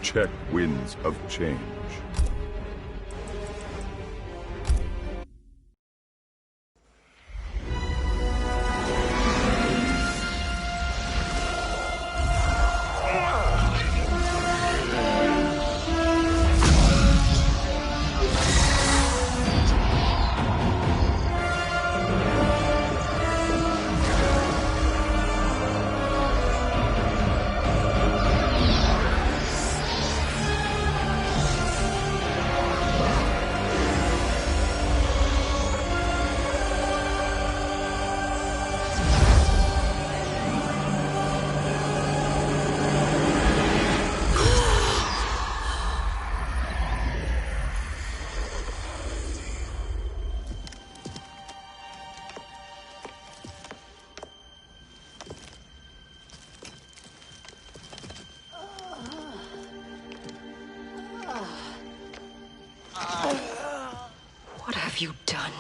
check winds of change. What have you done?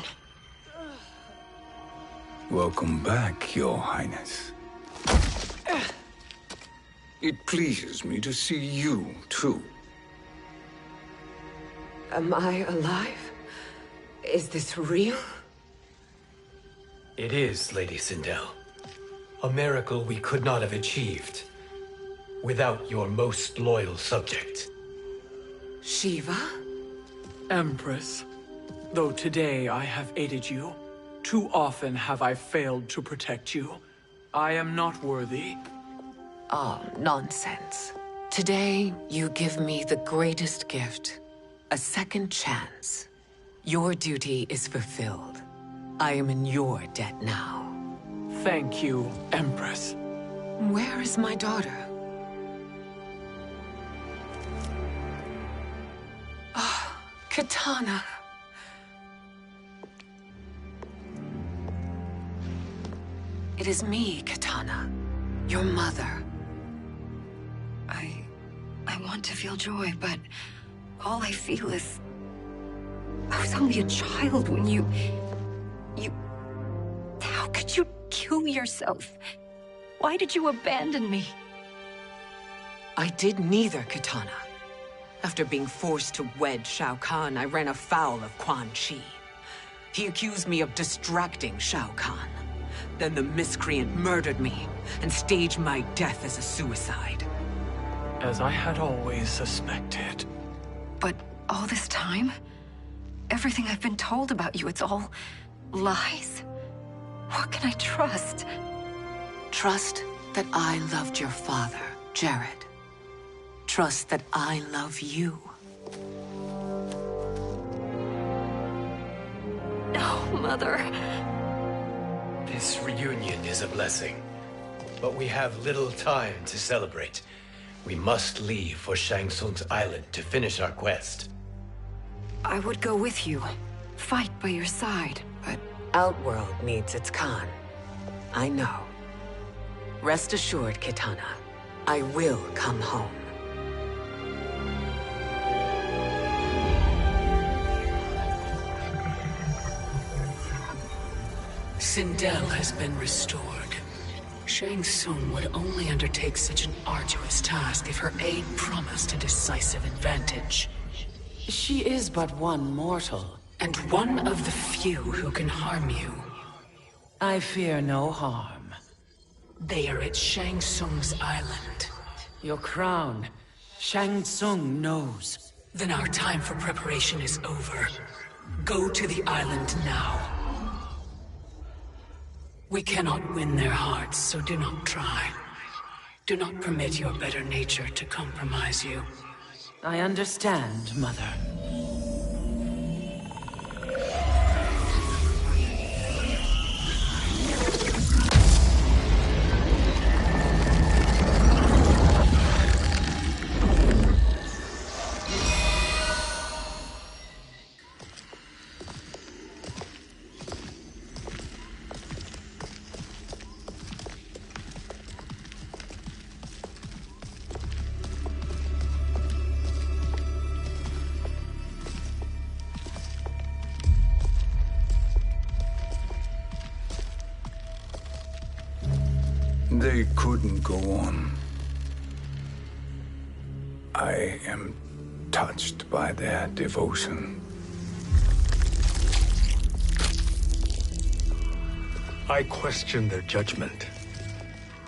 Welcome back, Your Highness. It pleases me to see you, too. Am I alive? Is this real? It is, Lady Sindel. A miracle we could not have achieved without your most loyal subject. Shiva? Empress, though today I have aided you, too often have I failed to protect you. I am not worthy. Oh, nonsense. Today, you give me the greatest gift. A second chance. Your duty is fulfilled. I am in your debt now. Thank you, Empress. Where is my daughter? Ah, Katana. It is me, Katana. Your mother. I want to feel joy, but all I feel is... I was only a child when you... How could you kill yourself? Why did you abandon me? I did neither, Katana. After being forced to wed Shao Kahn, I ran afoul of Quan Chi. He accused me of distracting Shao Kahn. Then the miscreant murdered me and staged my death as a suicide. As I had always suspected. But all this time? Everything I've been told about you, it's all lies? What can I trust? Trust that I loved your father, Jared. Trust that I love you. No, Mother. This reunion is a blessing, but we have little time to celebrate. We must leave for Shang Tsung's island to finish our quest. I would go with you, fight by your side, But Outworld needs its Khan. I know. Rest assured, Kitana. I will come home. Sindel has been restored. Shang Tsung would only undertake such an arduous task if her aid promised a decisive advantage. She is but one mortal. And one of the few who can harm you. I fear no harm. They are at Shang Tsung's island. Your crown, Shang Tsung knows. Then our time for preparation is over. Go to the island now. We cannot win their hearts, so do not try. Do not permit your better nature to compromise you. I understand, Mother. They couldn't go on. I am touched by their devotion. I question their judgment.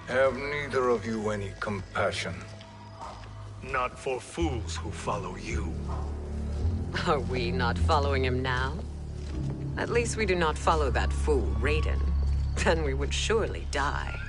Have neither of you any compassion? Not for fools who follow you. Are we not following him now? At least we do not follow that fool, Raiden. Then we would surely die.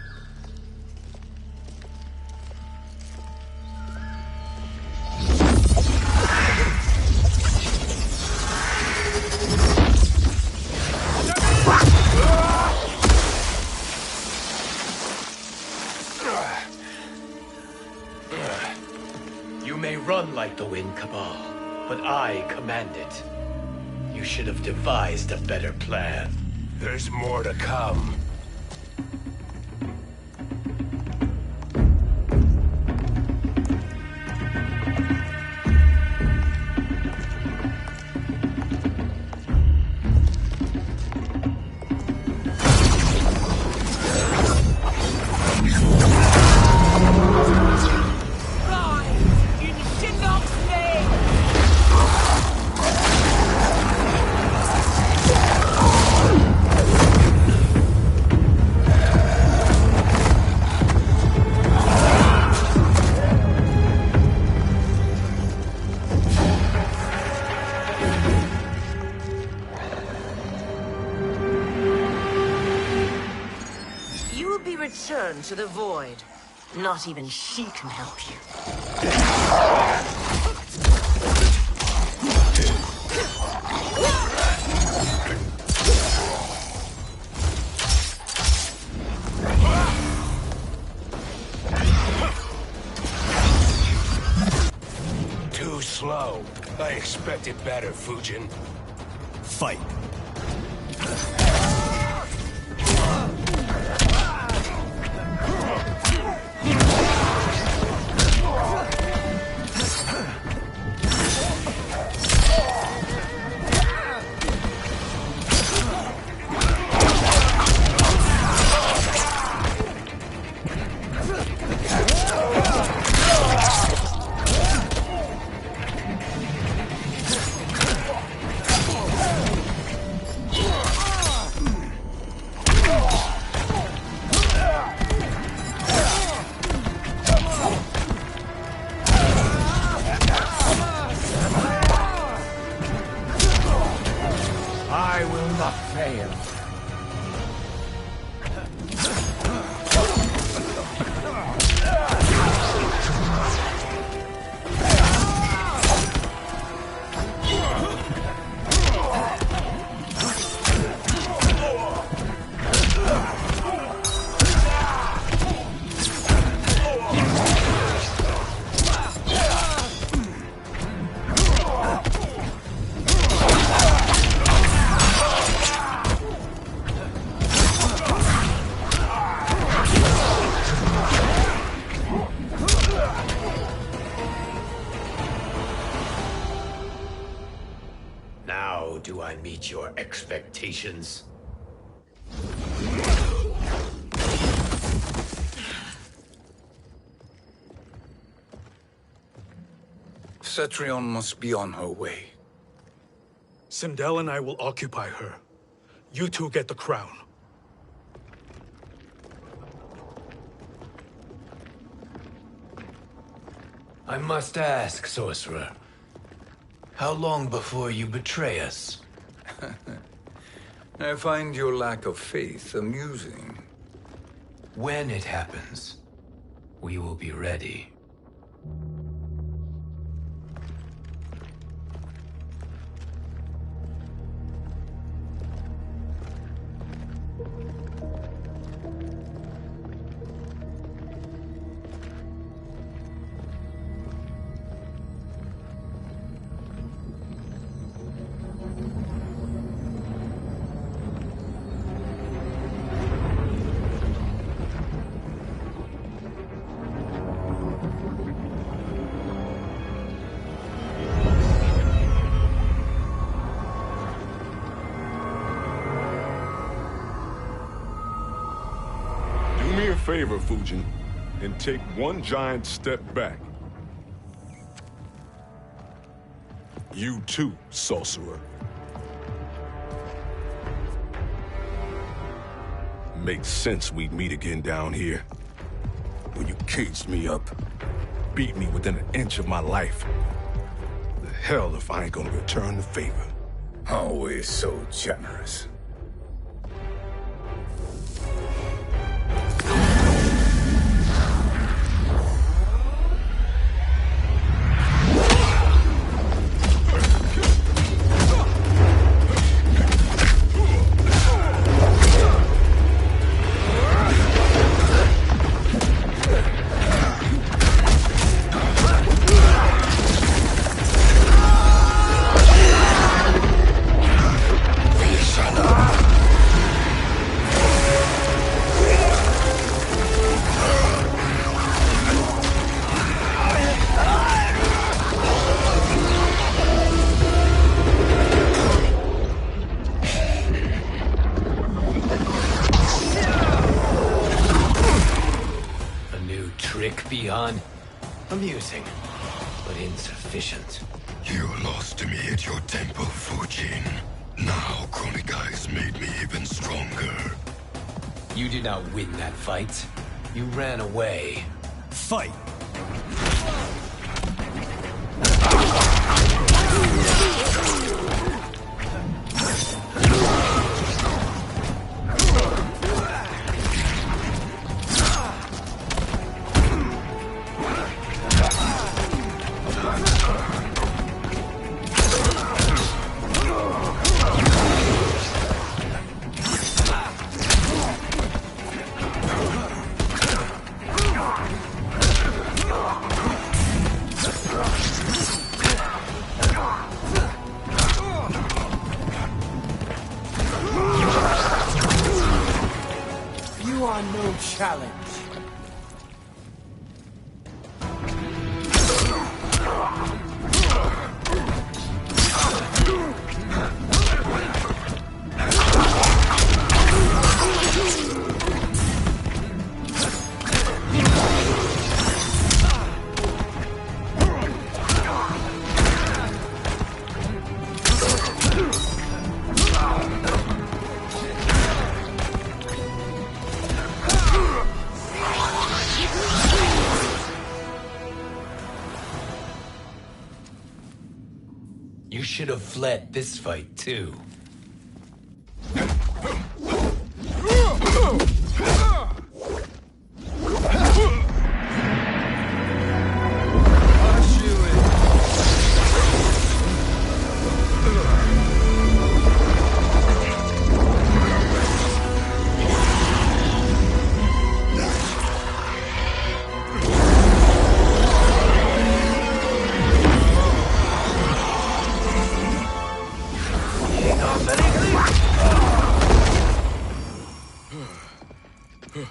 You may run like the wind, Cabal, but I command it. You should have devised a better plan. There's more to come. Return to the void. Not even she can help you. Too slow. I expected better, Fujin. Fight. I will not fail. Now do I meet your expectations? Cetrion must be on her way. Sindel and I will occupy her. You two get the crown. I must ask, sorcerer. How long before you betray us? I find your lack of faith amusing. When it happens, we will be ready. Do me a favor, Fujin, and take one giant step back. You too, sorcerer. Makes sense we'd meet again down here. When you caged me up, beat me within an inch of my life. The hell if I ain't gonna return the favor. Always so generous. Amusing, but insufficient. You lost to me at your temple, Fujin. Now Kronika has made me even stronger. You did not win that fight. You ran away. Fight! No challenge. You should have fled this fight, too.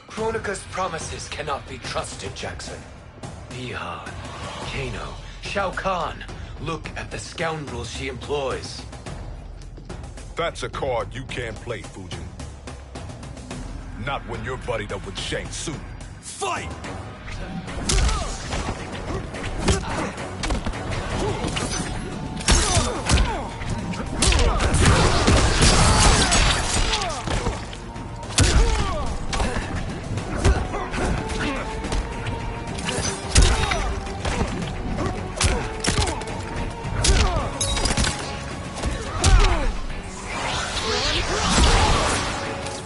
Kronika's promises cannot be trusted, Jackson. Bihan, Kano, Shao Kahn. Look at the scoundrels she employs. That's a card you can't play, Fujin. Not when you're buddied up with Shang Tsung. Fight!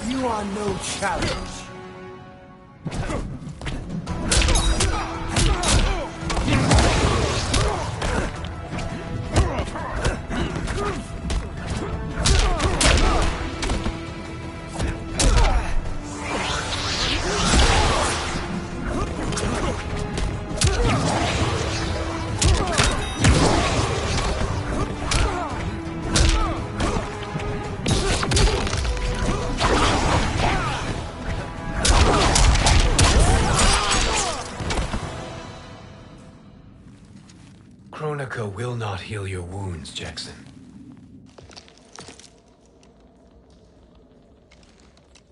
You are no challenge. Kronika will not heal your wounds, Jackson.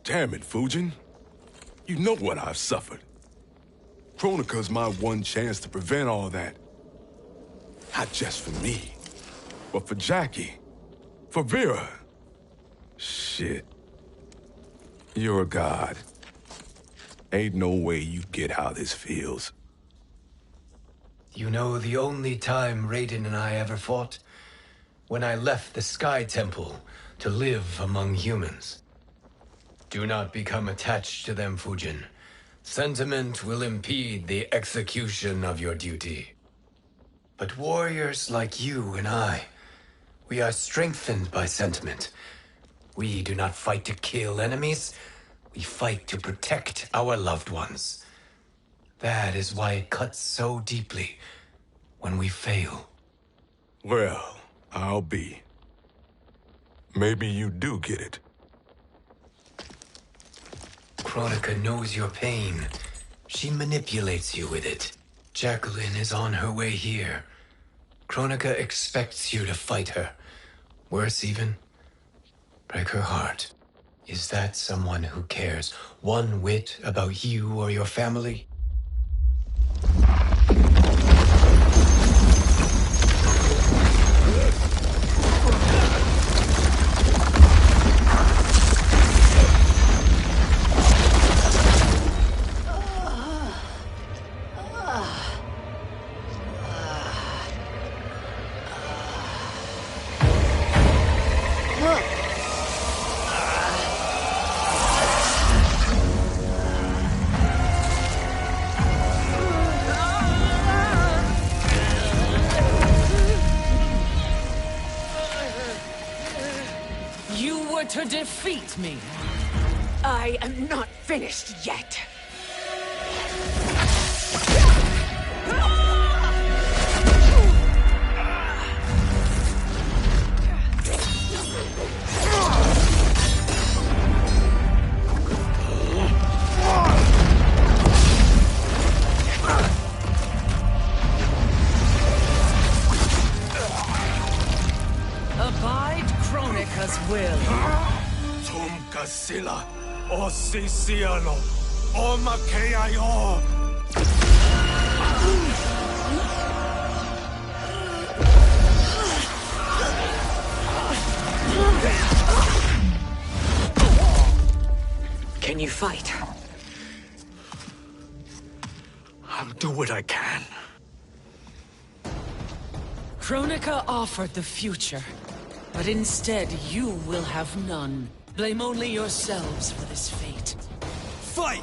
Damn it, Fujin. You know what I've suffered. Kronika's my one chance to prevent all that. Not just for me, But for Jackie, for Vera, shit. You're a god. Ain't no way you get how this feels. You know the only time Raiden and I ever fought? When I left the Sky Temple to live among humans. Do not become attached to them, Fujin. Sentiment will impede the execution of your duty. But warriors like you and I, we are strengthened by sentiment. We do not fight to kill enemies. We fight to protect our loved ones. That is why it cuts so deeply when we fail. Well, I'll be. Maybe you do get it. Kronika knows your pain. She manipulates you with it. Jacqueline is on her way here. Kronika expects you to fight her. Worse even, break her heart. Is that someone who cares one whit about you or your family? To defeat me. I am not finished yet. Abide Kronika's will. Sila, o Sisiano, o Makeayo. Can you fight? I'll do what I can. Kronika offered the future, but instead you will have none. Blame only yourselves for this fate. Fight!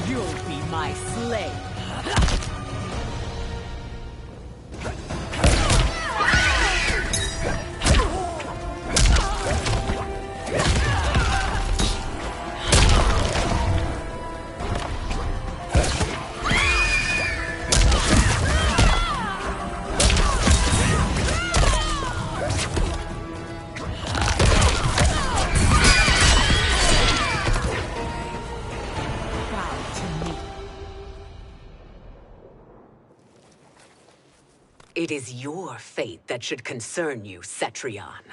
You'll be my slave. It is your fate that should concern you, Cetrion.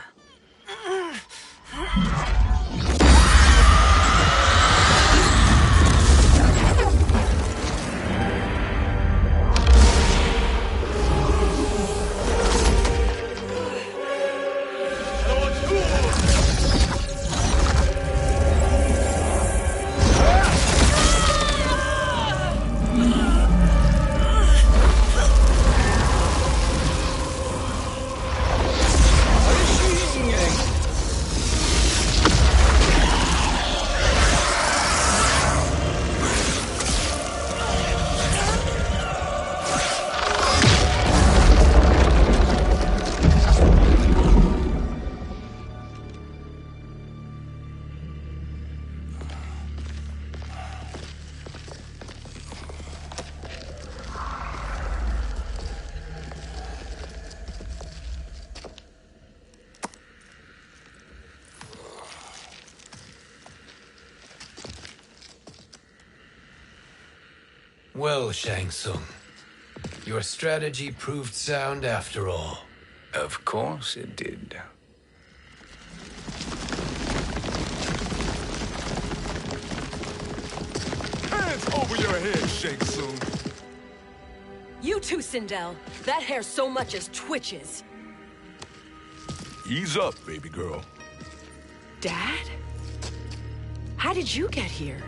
Well, Shang Tsung, your strategy proved sound after all. Of course it did. Hands over your head, Shang Tsung. You too, Sindel. That hair so much as twitches. Ease up, baby girl. Dad? How did you get here?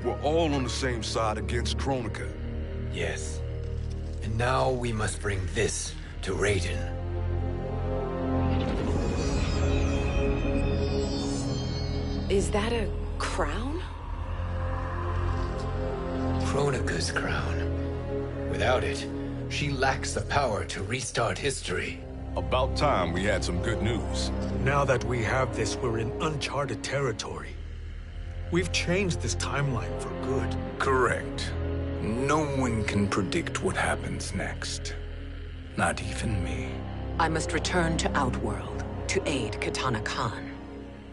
We're all on the same side against Kronika. Yes. And now we must bring this to Raiden. Is that a crown? Kronika's crown. Without it, she lacks the power to restart history. About time we had some good news. Now that we have this, we're in uncharted territory. We've changed this timeline for good. Correct. No one can predict what happens next. Not even me. I must return to Outworld to aid Kitana Khan.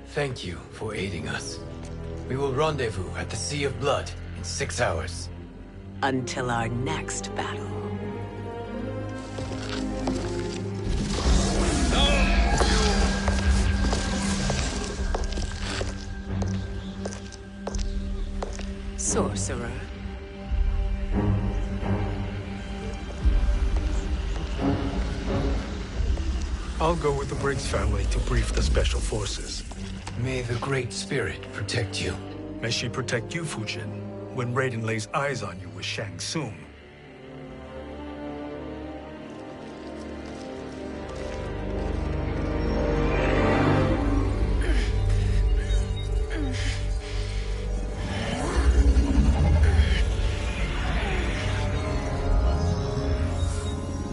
Thank you for aiding us. We will rendezvous at the Sea of Blood in 6 hours. Until our next battle. Sorcerer. I'll go with the Briggs family to brief the Special Forces. May the Great Spirit protect you. May she protect you, Fujin, when Raiden lays eyes on you with Shang Tsung.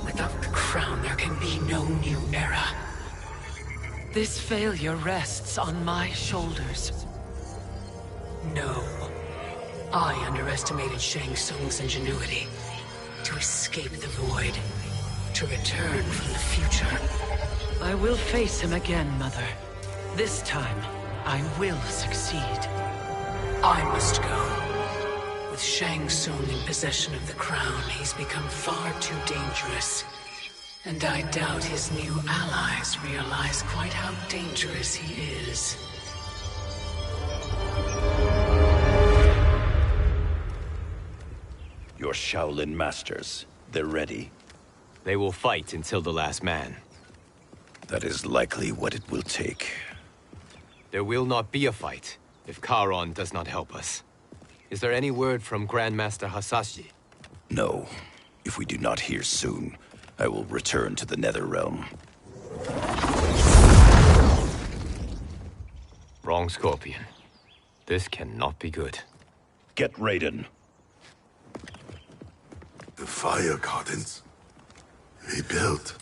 Without the crown, there can be no new era. This failure rests on my shoulders. No. I underestimated Shang Tsung's ingenuity. To escape the void. To return from the future. I will face him again, Mother. This time, I will succeed. I must go. With Shang Tsung in possession of the crown, he's become far too dangerous. And I doubt his new allies realize quite how dangerous he is. Your Shaolin masters, they're ready. They will fight until the last man. That is likely what it will take. There will not be a fight if Charon does not help us. Is there any word from Grandmaster Hasashi? No. If we do not hear soon, I will return to the Netherrealm. Wrong, Scorpion. This cannot be good. Get Raiden. The fire gardens. Rebuilt.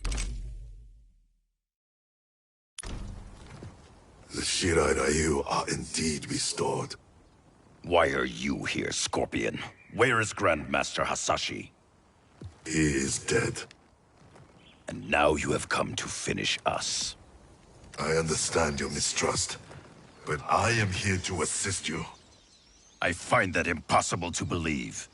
The Shirai Ryu are indeed restored. Why are you here, Scorpion? Where is Grandmaster Hasashi? He is dead. And now you have come to finish us. I understand your mistrust, but I am here to assist you. I find that impossible to believe.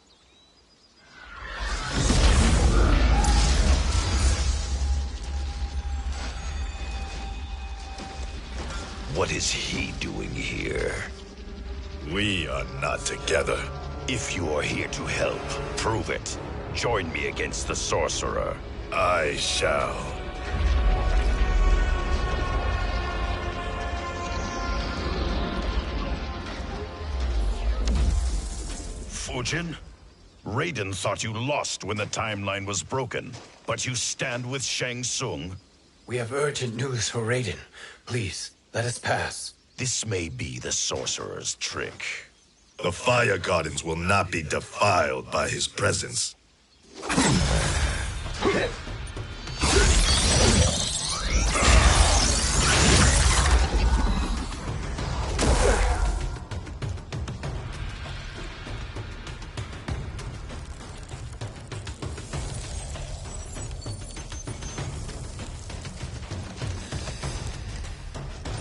What is he doing here? We are not together. If you are here to help, prove it. Join me against the sorcerer. I shall. Fujin? Raiden thought you lost when the timeline was broken, but you stand with Shang Tsung. We have urgent news for Raiden. Please, let us pass. This may be the sorcerer's trick. The fire gardens will not be defiled by his presence.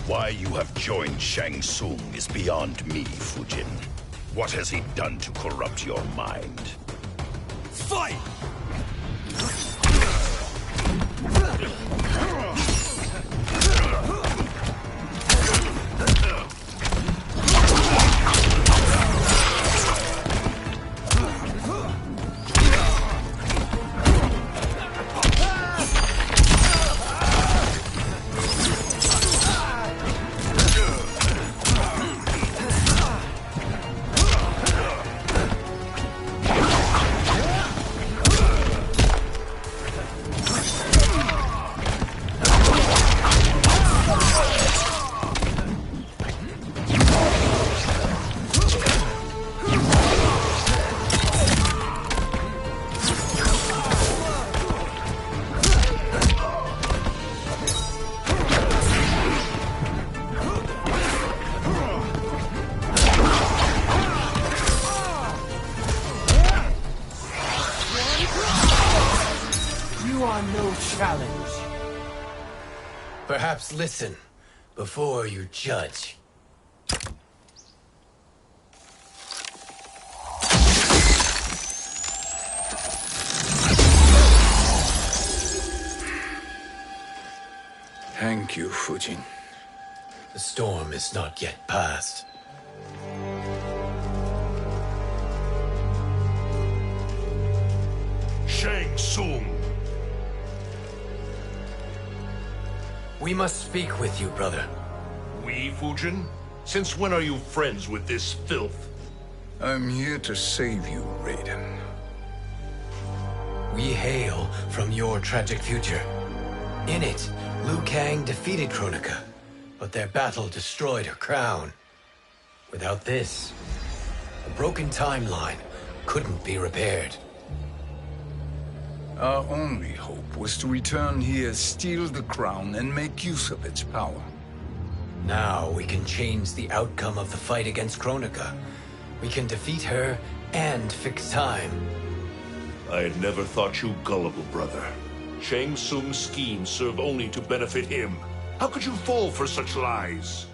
Why you have joined Shang Tsung is beyond me, Fujin. What has he done to corrupt your mind? Fight! Perhaps listen before you judge. Thank you, Fujin. The storm is not yet past. Shang Tsung! We must speak with you, brother. We, Fujin? Since when are you friends with this filth? I'm here to save you, Raiden. We hail from your tragic future. In it, Liu Kang defeated Kronika, but their battle destroyed her crown. Without this, a broken timeline couldn't be repaired. Our only hope was to return here, steal the crown, and make use of its power. Now we can change the outcome of the fight against Kronika. We can defeat her and fix time. I had never thought you gullible, brother. Shang Tsung's schemes serve only to benefit him. How could you fall for such lies?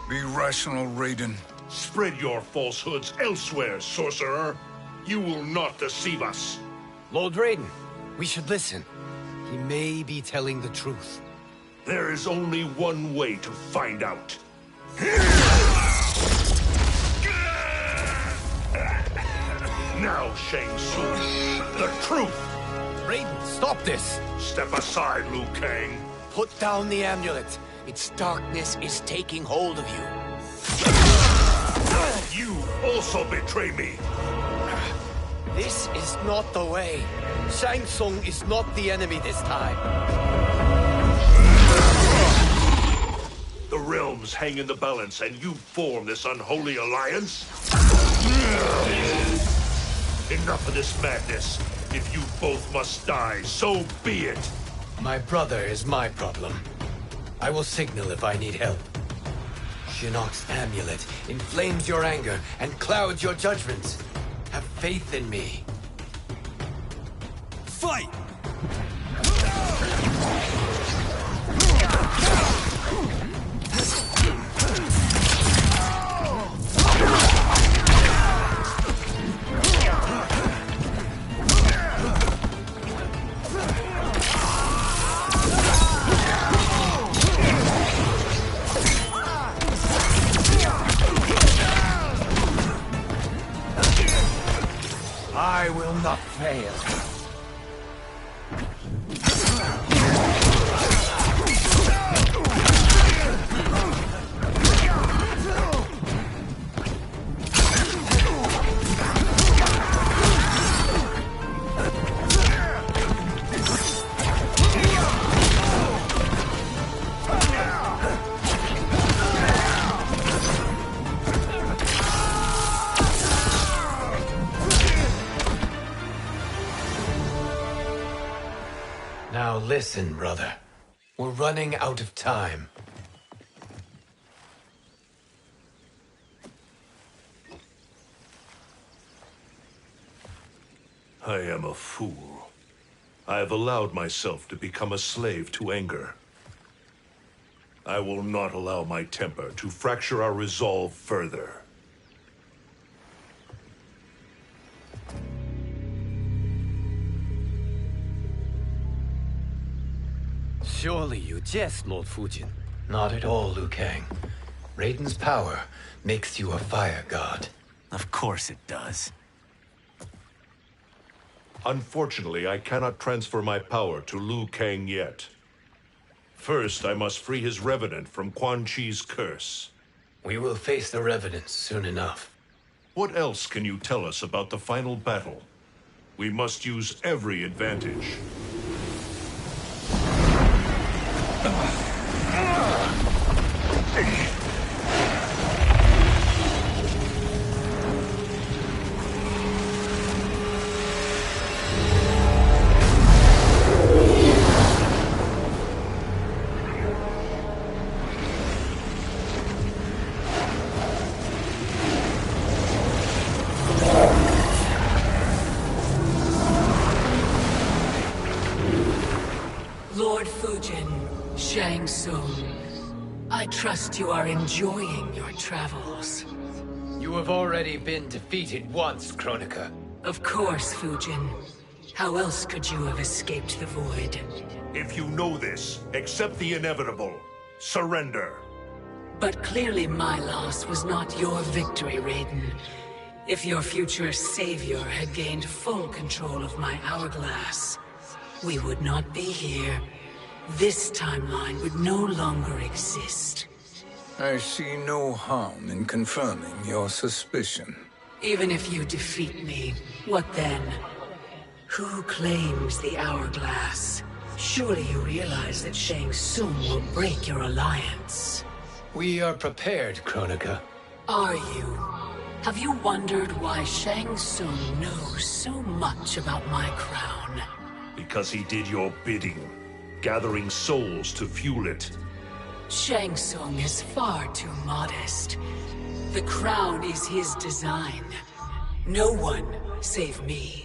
Be rational, Raiden. Spread your falsehoods elsewhere, sorcerer. You will not deceive us. Lord Raiden, we should listen. He may be telling the truth. There is only one way to find out. Now, Shang Tsung, the truth! Raiden, stop this! Step aside, Liu Kang. Put down the amulet. Its darkness is taking hold of you. You also betray me. This is not the way. Shang Tsung is not the enemy this time. The realms hang in the balance, and you form this unholy alliance? Enough of this madness. If you both must die, so be it. My brother is my problem. I will signal if I need help. Shinnok's amulet inflames your anger and clouds your judgments. Have faith in me. Fight! I will not fail. Now listen, brother. We're running out of time. I am a fool. I have allowed myself to become a slave to anger. I will not allow my temper to fracture our resolve further. Surely you jest, Lord Fujin. Not at all, Liu Kang. Raiden's power makes you a fire god. Of course it does. Unfortunately, I cannot transfer my power to Liu Kang yet. First, I must free his revenant from Quan Chi's curse. We will face the Revenants soon enough. What else can you tell us about the final battle? We must use every advantage. Lord Fujin, Shang Tsung, I trust you are enjoying your travels. You have already been defeated once, Kronika. Of course, Fujin. How else could you have escaped the void? If you know this, accept the inevitable. Surrender. But clearly my loss was not your victory, Raiden. If your future savior had gained full control of my hourglass, we would not be here. This timeline would no longer exist. I see no harm in confirming your suspicion. Even if you defeat me, what then? Who claims the hourglass? Surely you realize that Shang Tsung will break your alliance. We are prepared, Kronika. Are you? Have you wondered why Shang Tsung knows so much about my crown? Because he did your bidding, gathering souls to fuel it. Shang Tsung is far too modest. The crown is his design. No one, save me,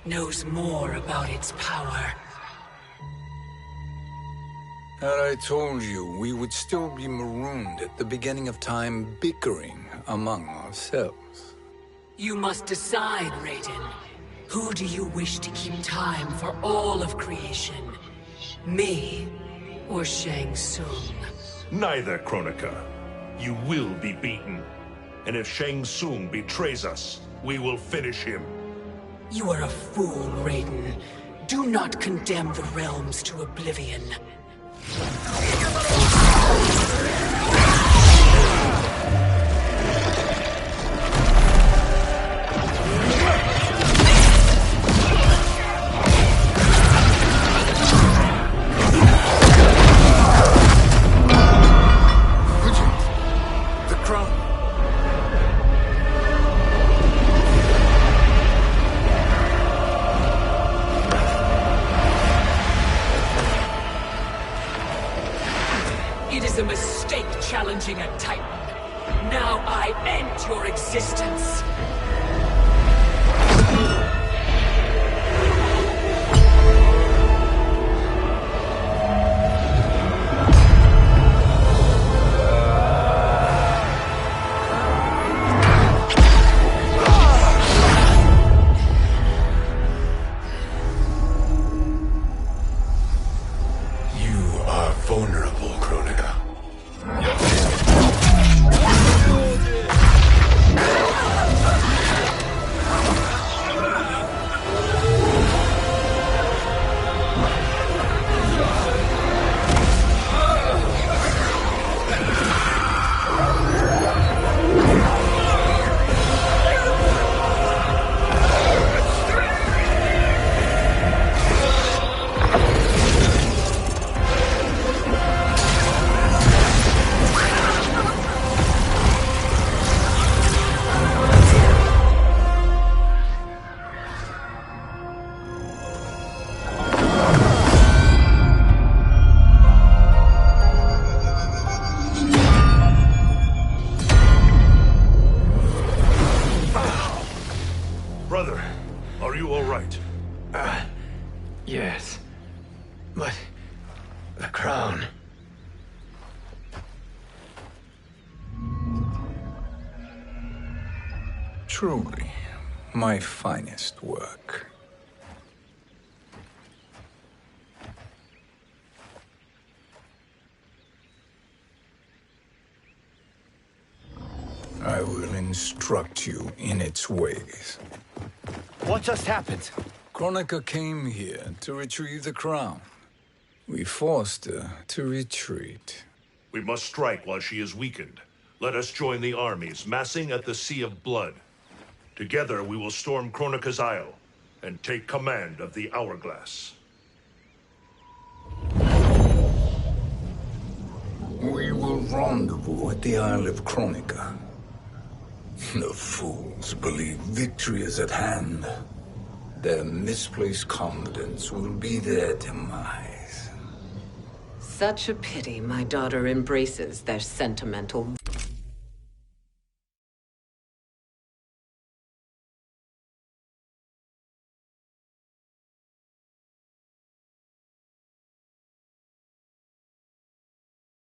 knows more about its power. Had I told you, we would still be marooned at the beginning of time, bickering among ourselves. You must decide, Raiden. Who do you wish to keep time for all of creation? Me or Shang Tsung? Neither, Kronika. You will be beaten. And if Shang Tsung betrays us, we will finish him. You are a fool, Raiden. Do not condemn the realms to oblivion. It is a mistake challenging a Titan. Now I end your existence. You are vulnerable, Kronika. Brother, are you all right? Yes. But the crown. Truly, my finest work. instruct you in its ways. What just happened? Kronika came here to retrieve the crown. We forced her to retreat. We must strike while she is weakened. Let us join the armies, massing at the Sea of Blood. Together we will storm Kronika's Isle and take command of the Hourglass. We will rendezvous at the Isle of Kronika. The fools believe victory is at hand. Their misplaced confidence will be their demise. Such a pity my daughter embraces their sentimental